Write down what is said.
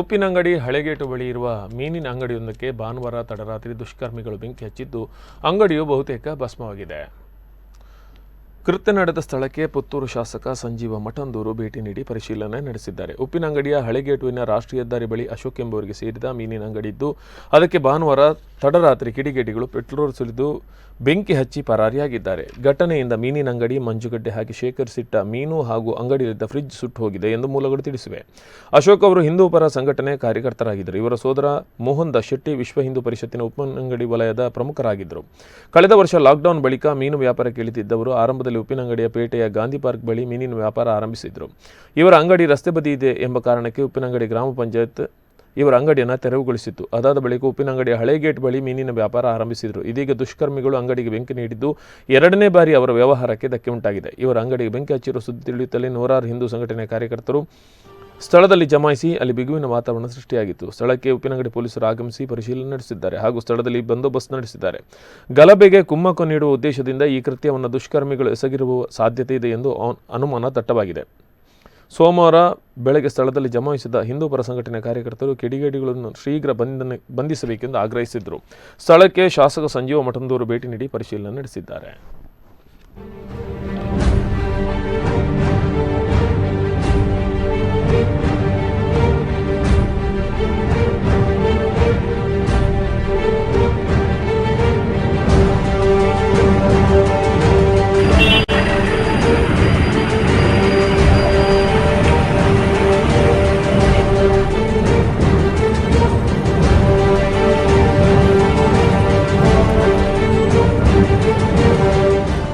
ಉಪ್ಪಿನಂಗಡಿ ಹಳೆಗೇಟು ಬಳಿ ಇರುವ ಮೀನಿನ ಅಂಗಡಿಯೊಂದಕ್ಕೆ ಭಾನುವಾರ ತಡರಾತ್ರಿ ದುಷ್ಕರ್ಮಿಗಳು ಬೆಂಕಿ ಹಚ್ಚಿದ್ದು ಅಂಗಡಿಯು ಬಹುತೇಕ ಭಸ್ಮವಾಗಿದೆ. ಕೃತ್ಯ ನಡೆದ ಸ್ಥಳಕ್ಕೆ ಪುತ್ತೂರು ಶಾಸಕ ಸಂಜೀವ ಮಠಂದೂರು ಭೇಟಿ ನೀಡಿ ಪರಿಶೀಲನೆ ನಡೆಸಿದ್ದಾರೆ. ಉಪ್ಪಿನಂಗಡಿಯ ಹಳೆಗೇಟುವಿನ ರಾಷ್ಟ್ರೀಯ ಹೆದ್ದಾರಿ ಬಳಿ ಅಶೋಕ್ ಎಂಬುವರಿಗೆ ಸೇರಿದ ಮೀನಿನ ಅಂಗಡಿ ಇದ್ದು ಅದಕ್ಕೆ ಭಾನುವಾರ ತಡರಾತ್ರಿ ಕಿಡಿಗೇಡಿಗಳು ಪೆಟ್ರೋಲ್ ಸುರಿದು ಬೆಂಕಿ ಹಚ್ಚಿ ಪರಾರಿಯಾಗಿದ್ದಾರೆ. ಘಟನೆಯಿಂದ ಮೀನಿನ ಅಂಗಡಿ, ಮಂಜುಗಡ್ಡೆ ಹಾಕಿ ಶೇಖರಿಸಿಟ್ಟ ಮೀನು ಹಾಗೂ ಅಂಗಡಿಯಲ್ಲಿದ್ದ ಫ್ರಿಡ್ಜ್ ಸುಟ್ಟು ಹೋಗಿದೆ ಎಂದು ಮೂಲಗಳು ತಿಳಿಸಿವೆ. ಅಶೋಕ್ ಅವರು ಹಿಂದೂ ಪರ ಸಂಘಟನೆ ಕಾರ್ಯಕರ್ತರಾಗಿದ್ದರು. ಇವರ ಸೋದರ ಮೋಹನ್ ದಾಸ್ ಶೆಟ್ಟಿ ವಿಶ್ವ ಹಿಂದೂ ಪರಿಷತ್ತಿನ ಉಪ್ಪಿನಂಗಡಿ ವಲಯದ ಪ್ರಮುಖರಾಗಿದ್ದರು. ಕಳೆದ ವರ್ಷ ಲಾಕ್ಡೌನ್ ಬಳಿಕ ಮೀನು ವ್ಯಾಪಾರಕ್ಕೆ ಇಳಿದಿದ್ದವರು ಆರಂಭದಲ್ಲಿ ಉಪ್ಪಿನಂಗಡಿಯ ಪೇಟೆಯ ಗಾಂಧಿ ಪಾರ್ಕ್ ಬಳಿ ಮೀನಿನ ವ್ಯಾಪಾರ ಆರಂಭಿಸಿದರು. ಇವರ ಅಂಗಡಿ ರಸ್ತೆ ಬದಿ ಇದೆ ಎಂಬ ಕಾರಣಕ್ಕೆ ಉಪ್ಪಿನಂಗಡಿ ಗ್ರಾಮ ಪಂಚಾಯತ್ ಇವರ ಅಂಗಡಿಯನ್ನು ತೆರವುಗೊಳಿಸಿತ್ತು. ಅದಾದ ಬಳಿಕ ಉಪ್ಪಿನಂಗಡಿಯ ಹಳೆ ಗೇಟ್ ಬಳಿ ಮೀನಿನ ವ್ಯಾಪಾರ ಆರಂಭಿಸಿದರು. ಇದೀಗ ದುಷ್ಕರ್ಮಿಗಳು ಅಂಗಡಿಗೆ ಬೆಂಕಿ ನೀಡಿದ್ದು ಎರಡನೇ ಬಾರಿ ಅವರ ವ್ಯವಹಾರಕ್ಕೆ ಧಕ್ಕೆ ಉಂಟಾಗಿದೆ. ಇವರ ಅಂಗಡಿಗೆ ಬೆಂಕಿ ಹಚ್ಚಿರುವ ಸುದ್ದಿ ತಿಳಿಯುತ್ತಲೇ ನೂರಾರು ಹಿಂದೂ ಸಂಘಟನೆಯ ಕಾರ್ಯಕರ್ತರು ಸ್ಥಳದಲ್ಲಿ ಜಮಾಯಿಸಿ ಅಲ್ಲಿ ಬಿಗುವಿನ ವಾತಾವರಣ ಸೃಷ್ಟಿಯಾಗಿತ್ತು. ಸ್ಥಳಕ್ಕೆ ಉಪ್ಪಿನಂಗಡಿ ಪೊಲೀಸರು ಆಗಮಿಸಿ ಪರಿಶೀಲನೆ ನಡೆಸಿದ್ದಾರೆ ಹಾಗೂ ಸ್ಥಳದಲ್ಲಿ ಬಂದೋಬಸ್ತ್ ನಡೆಸಿದ್ದಾರೆ. ಗಲಭೆಗೆ ಕುಮ್ಮಕ್ಕು ನೀಡುವ ಉದ್ದೇಶದಿಂದ ಈ ಕೃತ್ಯವನ್ನು ದುಷ್ಕರ್ಮಿಗಳು ಎಸಗಿರುವ ಸಾಧ್ಯತೆ ಇದೆ ಎಂದು ಅನುಮಾನ ದಟ್ಟವಾಗಿದೆ. ಸೋಮವಾರ ಬೆಳಗ್ಗೆ ಸ್ಥಳದಲ್ಲಿ ಜಮಾಯಿಸಿದ ಹಿಂದೂ ಪರ ಸಂಘಟನೆಯ ಕಾರ್ಯಕರ್ತರು ಕಿಡಿಗೇಡಿಗಳನ್ನು ಶೀಘ್ರ ಬಂಧಿಸಬೇಕೆಂದು ಆಗ್ರಹಿಸಿದರು. ಸ್ಥಳಕ್ಕೆ ಶಾಸಕ ಸಂಜೀವ ಮಠಂದೂರು ಭೇಟಿ ನೀಡಿ ಪರಿಶೀಲನೆ ನಡೆಸಿದ್ದಾರೆ.